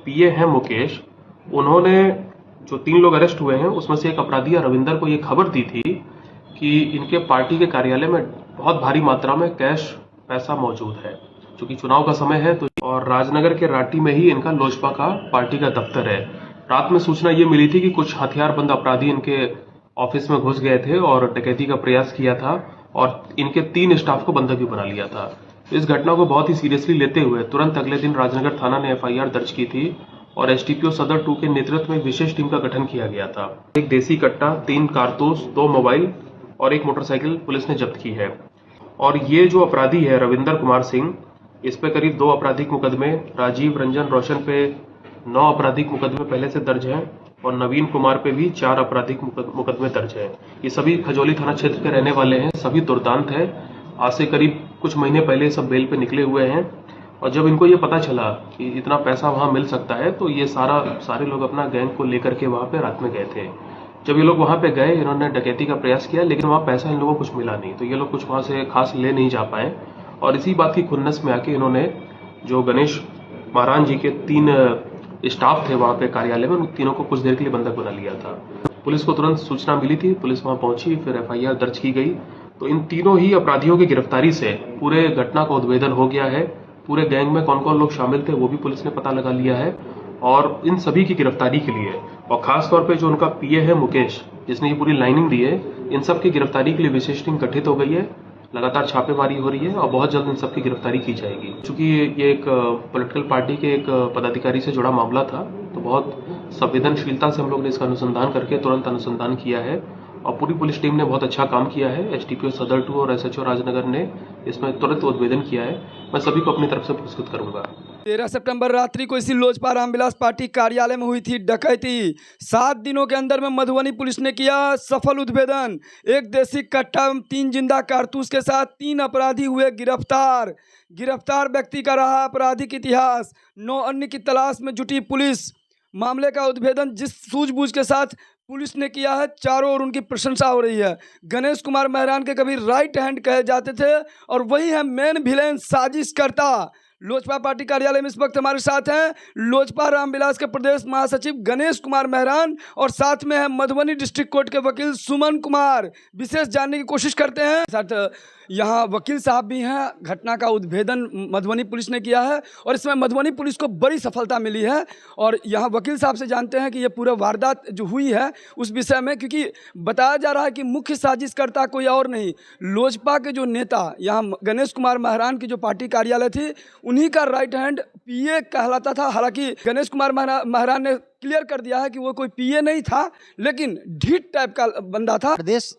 पीए हैं मुकेश, उन्होंने जो 3 लोग अरेस्ट हुए हैं उसमें से एक अपराधी रविंदर को ये खबर दी थी कि इनके पार्टी के कार्यालय में बहुत भारी मात्रा में कैश पैसा मौजूद है। चूंकि चुनाव का समय है तो और राजनगर के राटी में ही इनका लोजपा का पार्टी का दफ्तर है। रात में सूचना ये मिली थी कि कुछ हथियारबंद अपराधी इनके ऑफिस में घुस गए थे और डकैती का प्रयास किया था और इनके 3 स्टाफ को बंधक भी बना लिया था। इस घटना को बहुत ही सीरियसली लेते हुए तुरंत अगले दिन राजनगर थाना ने एफआईआर दर्ज की थी और एसटीपीओ सदर 2 के नेतृत्व में विशेष टीम का गठन किया गया था। एक देसी कट्टा, 3 कारतूस, 2 मोबाइल और 1 मोटरसाइकिल पुलिस ने जब्त की है। और ये जो अपराधी है रविंदर कुमार सिंह, इस पे करीब 2 आपराधिक मुकदमे, राजीव रंजन रोशन पे 9 आपराधिक मुकदमे पहले से दर्ज हैं और नवीन कुमार पे भी 4 आपराधिक मुकदमे दर्ज हैं। ये सभी खजौली थाना क्षेत्र के रहने वाले हैं, सभी दुर्दांत हैं। आज से करीब कुछ महीने पहले सब बेल पे निकले हुए हैं और जब इनको ये पता चला कि इतना पैसा वहां मिल सकता है तो ये सारे लोग अपना गैंग को लेकर के वहां पे रात में गए थे। जब ये लोग वहां पे गए, इन्होंने डकैती का प्रयास किया लेकिन वहां पैसा इन लोगों को कुछ मिला नहीं, तो ये लोग कुछ वहां से खास ले नहीं जा पाए और इसी बात की खुन्नस में आके इन्होंने जो गणेश महाराज जी के 3 स्टाफ थे वहां पे कार्यालय में, उन तीनों को कुछ देर के लिए बंधक बना लिया था। पुलिस को तुरंत सूचना मिली थी, पुलिस वहां पहुंची, फिर एफआईआर दर्ज की गई। तो इन तीनों ही अपराधियों की गिरफ्तारी से पूरे घटना का उद्भेदन हो गया है। पूरे गैंग में कौन कौन लोग शामिल थे वो भी पुलिस ने पता लगा लिया है और इन सभी की गिरफ्तारी के लिए और खास तौर पे जो उनका पीए है मुकेश, जिसने ये पूरी लाइनिंग दी है, इन सब की गिरफ्तारी के लिए विशेष टीम गठित हो गई है। लगातार छापेमारी हो रही है और बहुत जल्द इन सबकी गिरफ्तारी की जाएगी। चूंकि ये एक पॉलिटिकल पार्टी के एक पदाधिकारी से जुड़ा मामला था तो बहुत संवेदनशीलता से हम लोग ने इसका अनुसंधान करके तुरंत अनुसंधान किया है और पूरी पुलिस टीम ने बहुत अच्छा काम किया है। एसटीपीओ सदर 2 और एसएचओ राजनगर ने इसमें तुरंत उद्भेदन किया है। मैं सभी को अपनी तरफ से पुरस्कृत करूंगा। 13 सितंबर रात्रि को इसी लोजपा रामविलास पार्टी कार्यालय में हुई थी डकैती। 7 दिनों के अंदर में मधुबनी पुलिस ने किया सफल उद्भेदन। एक देसी कट्टा, 3 जिंदा कारतूस के साथ 3 अपराधी हुए गिरफ्तार। गिरफ्तार व्यक्ति का रहा आपराधिक इतिहास। 9 अन्य की तलाश में जुटी पुलिस। मामले का उद्भेदन जिस सूझबूझ के साथ पुलिस ने किया है, चारों ओर उनकी प्रशंसा हो रही है। गणेश कुमार मेहरान के कभी राइट हैंड कहे जाते थे और वही है मेन विलेन, साजिशकर्ता। लोजपा पार्टी कार्यालय में इस वक्त हमारे साथ हैं लोजपा रामविलास के प्रदेश महासचिव गणेश कुमार मेहरान और साथ में है मधुबनी डिस्ट्रिक्ट कोर्ट के वकील सुमन कुमार। विशेष जानने की कोशिश करते हैं। साथ यहाँ वकील साहब भी हैं। घटना का उद्भेदन मधुबनी पुलिस ने किया है और इसमें मधुबनी पुलिस को बड़ी सफलता मिली है और यहाँ वकील साहब से जानते हैं कि ये पूरा वारदात जो हुई है उस विषय में, क्योंकि बताया जा रहा है कि मुख्य साजिशकर्ता कोई और नहीं, लोजपा के जो नेता यहाँ गणेश कुमार मेहरान की जो पार्टी कार्यालय थी उन्हीं का राइट हैंड पीए कहलाता था। हालांकि गणेश कुमार मेहरान ने क्लियर कर दिया है कि वो कोई पीए नहीं था लेकिन ढीठ टाइप का बंदा था। प्रदेश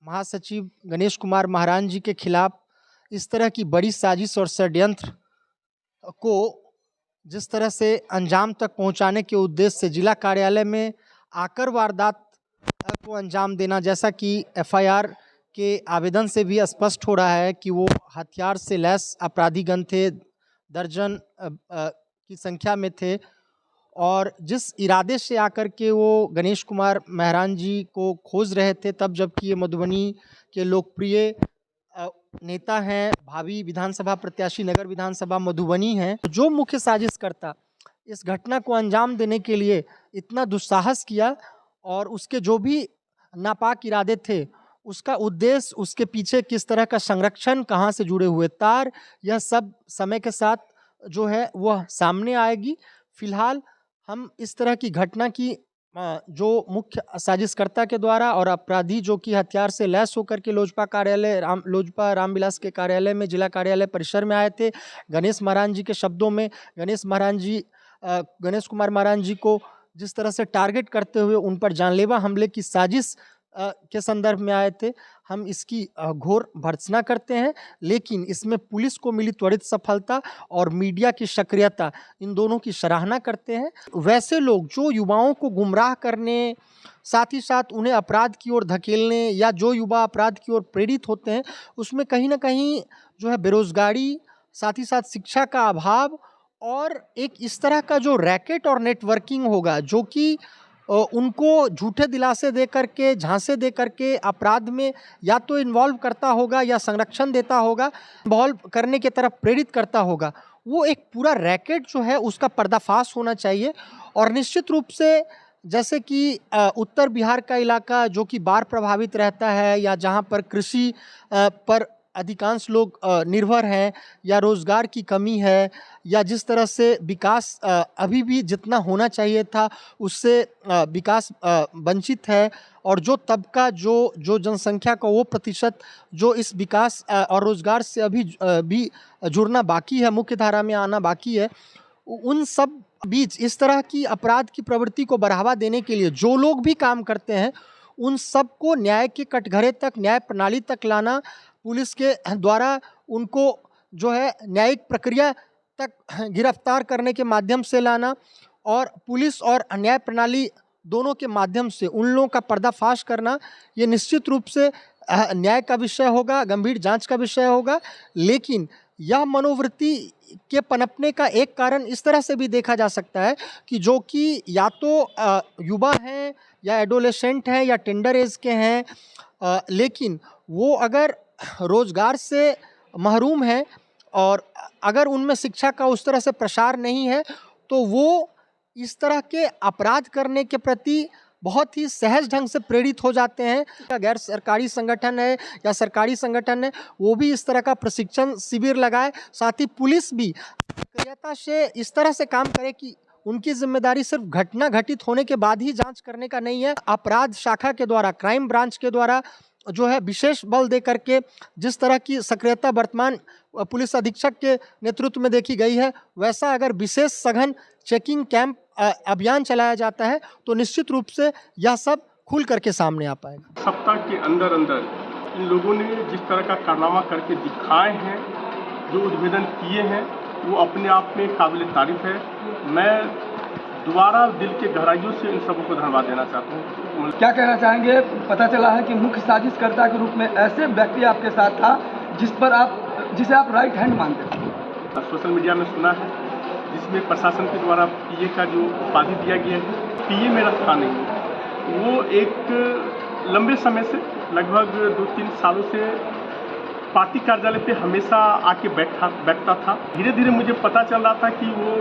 महासचिव गणेश कुमार मेहरान जी के खिलाफ इस तरह की बड़ी साजिश और षड्यंत्र को जिस तरह से अंजाम तक पहुंचाने के उद्देश्य से जिला कार्यालय में आकर वारदात को अंजाम देना, जैसा कि एफआईआर के आवेदन से भी स्पष्ट हो रहा है कि वो हथियार से लैस अपराधीगण थे, दर्जन की संख्या में थे और जिस इरादे से आकर के वो गणेश कुमार मेहरान जी को खोज रहे थे, तब जबकि ये मधुबनी के लोकप्रिय नेता हैं, भावी विधानसभा प्रत्याशी नगर विधानसभा मधुबनी हैं, जो मुख्य साजिशकर्ता इस घटना को अंजाम देने के लिए इतना दुस्साहस किया और उसके जो भी नापाक इरादे थे उसका उद्देश्य, उसके पीछे किस तरह का संरक्षण, कहाँ से जुड़े हुए तार, यह सब समय के साथ जो है वह सामने आएगी। फिलहाल हम इस तरह की घटना की जो मुख्य साजिशकर्ता के द्वारा और अपराधी जो कि हथियार से लैस होकर के लोजपा रामविलास के कार्यालय में, जिला कार्यालय परिसर में आए थे। गणेश मेहरान जी के शब्दों में गणेश कुमार मेहरान जी को जिस तरह से टारगेट करते हुए उन पर जानलेवा हमले की साजिश के संदर्भ में आए थे। हम इसकी घोर भर्त्सना करते हैं, लेकिन इसमें पुलिस को मिली त्वरित सफलता और मीडिया की सक्रियता, इन दोनों की सराहना करते हैं। वैसे लोग जो युवाओं को गुमराह करने, साथ ही साथ उन्हें अपराध की ओर धकेलने या जो युवा अपराध की ओर प्रेरित होते हैं, उसमें कहीं ना कहीं जो है बेरोजगारी, साथ ही साथ शिक्षा का अभाव और एक इस तरह का जो रैकेट और नेटवर्किंग होगा जो कि उनको झूठे दिलासे दे करके, झांसे दे करके अपराध में या तो इन्वॉल्व करता होगा या संरक्षण देता होगा, इन्वॉल्व करने की तरफ प्रेरित करता होगा, वो एक पूरा रैकेट जो है उसका पर्दाफाश होना चाहिए। और निश्चित रूप से जैसे कि उत्तर बिहार का इलाका जो कि बाढ़ प्रभावित रहता है, या जहाँ पर कृषि पर अधिकांश लोग निर्भर हैं, या रोज़गार की कमी है, या जिस तरह से विकास अभी भी जितना होना चाहिए था उससे विकास वंचित है, और जो तबका जो जनसंख्या का वो प्रतिशत जो इस विकास और रोज़गार से अभी भी जुड़ना बाकी है, मुख्य धारा में आना बाकी है, उन सब बीच इस तरह की अपराध की प्रवृत्ति को बढ़ावा देने के लिए जो लोग भी काम करते हैं उन सबको न्याय के कटघरे तक, न्याय प्रणाली तक लाना, पुलिस के द्वारा उनको जो है न्यायिक प्रक्रिया तक गिरफ्तार करने के माध्यम से लाना, और पुलिस और न्याय प्रणाली दोनों के माध्यम से उन लोगों का पर्दाफाश करना, ये निश्चित रूप से न्याय का विषय होगा, गंभीर जांच का विषय होगा। लेकिन यह मनोवृत्ति के पनपने का एक कारण इस तरह से भी देखा जा सकता है कि जो कि या तो युवा हैं, या एडोलेसेंट हैं, या टेंडर एज के हैं, लेकिन वो अगर रोज़गार से महरूम हैं और अगर उनमें शिक्षा का उस तरह से प्रसार नहीं है, तो वो इस तरह के अपराध करने के प्रति बहुत ही सहज ढंग से प्रेरित हो जाते हैं। गैर सरकारी संगठन है या सरकारी संगठन है, वो भी इस तरह का प्रशिक्षण शिविर लगाए, साथ ही पुलिस भी सक्रियता से इस तरह से काम करे कि उनकी जिम्मेदारी सिर्फ घटना घटित होने के बाद ही जांच करने का नहीं है। अपराध शाखा के द्वारा, क्राइम ब्रांच के द्वारा जो है विशेष बल दे करके जिस तरह की सक्रियता वर्तमान पुलिस अधीक्षक के नेतृत्व में देखी गई है, वैसा अगर विशेष सघन चेकिंग कैंप अभियान चलाया जाता है तो निश्चित रूप से यह सब खुल करके सामने आ पाएगा। सप्ताह के अंदर अंदर इन लोगों ने जिस तरह का कारनामा करके दिखाए हैं, जो उद्भेदन किए हैं, वो अपने आप में काबिल तारीफ है। मैं दोबारा दिल के गहराइयों से इन सबों को धन्यवाद देना चाहता हूँ। क्या कहना चाहेंगे? पता चला है कि मुख्य साजिशकर्ता के रूप में ऐसे व्यक्ति आपके साथ था जिसे आप राइट हैंड मानते थे। सोशल मीडिया में सुना है जिसमें प्रशासन के द्वारा पीए का जो उपाधि दिया गया है, पीए मेरा था नहीं। वो एक लंबे समय से लगभग 2-3 सालों से पार्टी कार्यालय पे हमेशा आके बैठता था। धीरे धीरे मुझे पता चल रहा था कि वो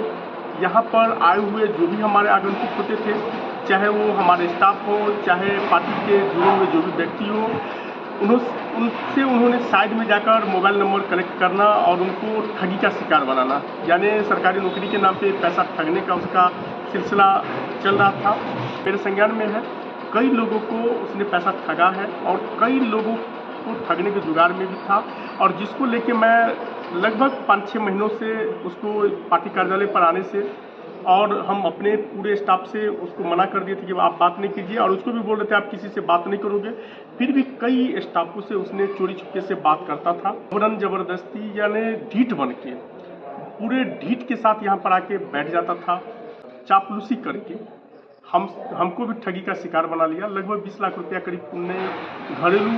यहाँ पर आए हुए जो भी हमारे आगंतुक होते थे, चाहे वो हमारे स्टाफ हो, चाहे पार्टी के जुड़े हुए जो भी व्यक्ति हो, उनसे उन्होंने साइड में जाकर मोबाइल नंबर कलेक्ट करना और उनको ठगी का शिकार बनाना, यानी सरकारी नौकरी के नाम पे पैसा ठगने का उसका सिलसिला चल रहा था। मेरे संज्ञान में है, कई लोगों को उसने पैसा ठगा है और कई लोगों को ठगने के जुगाड़ में भी था, और जिसको लेके मैं लगभग 5-6 महीनों से उसको पार्टी कार्यालय पर आने से, और हम अपने पूरे स्टाफ से उसको मना कर दिए थे कि आप बात नहीं कीजिए, और उसको भी बोल रहे थे आप किसी से बात नहीं करोगे। फिर भी कई स्टाफों से उसने चोरी छुपके से बात करता था, जबरदस्ती यानी ढीठ बन के, पूरे ढीठ के साथ यहाँ पर आके बैठ जाता था, चापलूसी करके हमको भी ठगी का शिकार बना लिया। लगभग 20 लाख रुपया करीब उनने घरेलू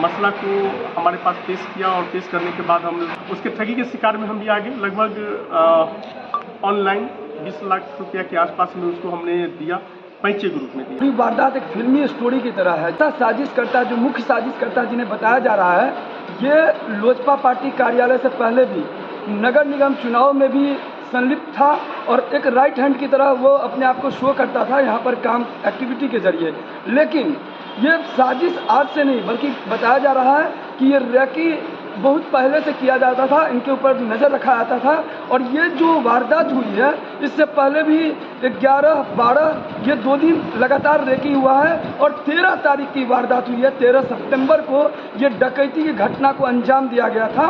मसला को हमारे पास पेश किया, और पेश करने के बाद हम उसके ठगी के शिकार में हम भी आ गए। लगभग ऑनलाइन 20 लाख रुपया के आसपास में उसको हमने दिया, पैंचे के रूप में दिया। पूरी वारदात एक फिल्मी स्टोरी की तरह है। साजिशकर्ता, जो मुख्य साजिशकर्ता जिन्हें बताया जा रहा है, ये लोजपा पार्टी कार्यालय से पहले भी नगर निगम चुनाव में भी संलिप्त था, और एक राइट हैंड की तरह वो अपने आप को शो करता था यहाँ पर काम एक्टिविटी के जरिए। लेकिन ये साजिश आज से नहीं, बल्कि बताया जा रहा है कि ये रैकी बहुत पहले से किया जाता था, इनके ऊपर नज़र रखा जाता था। और ये जो वारदात हुई है, इससे पहले भी 11-12 ये 2 दिन लगातार रेकी हुआ है, और 13 तारीख की वारदात हुई है। 13 सितंबर को ये डकैती की घटना को अंजाम दिया गया था।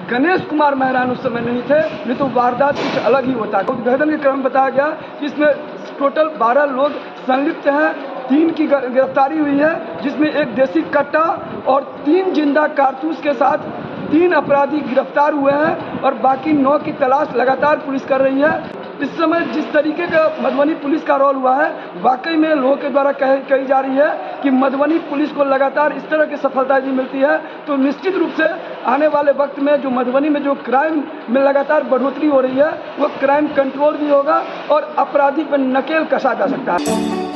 गणेश कुमार महरान उस समय नहीं थे, नहीं तो वारदात कुछ अलग ही होता है। उद्भेदन के क्रम बताया गया कि इसमें टोटल 12 लोग संलिप्त हैं। 3 की गिरफ्तारी हुई है, जिसमें 1 देसी कट्टा और 3 जिंदा कारतूस के साथ 3 अपराधी गिरफ्तार हुए हैं, और बाकी 9 की तलाश लगातार पुलिस कर रही है। इस समय जिस तरीके का मधुबनी पुलिस का रोल हुआ है, वाकई में लोगों के द्वारा कही जा रही है कि मधुबनी पुलिस को लगातार इस तरह की सफलता यदि मिलती है तो निश्चित रूप से आने वाले वक्त में जो मधुबनी में जो क्राइम में लगातार बढ़ोतरी हो रही है, वो क्राइम कंट्रोल भी होगा और अपराधी पर नकेल कसा जा सकता है।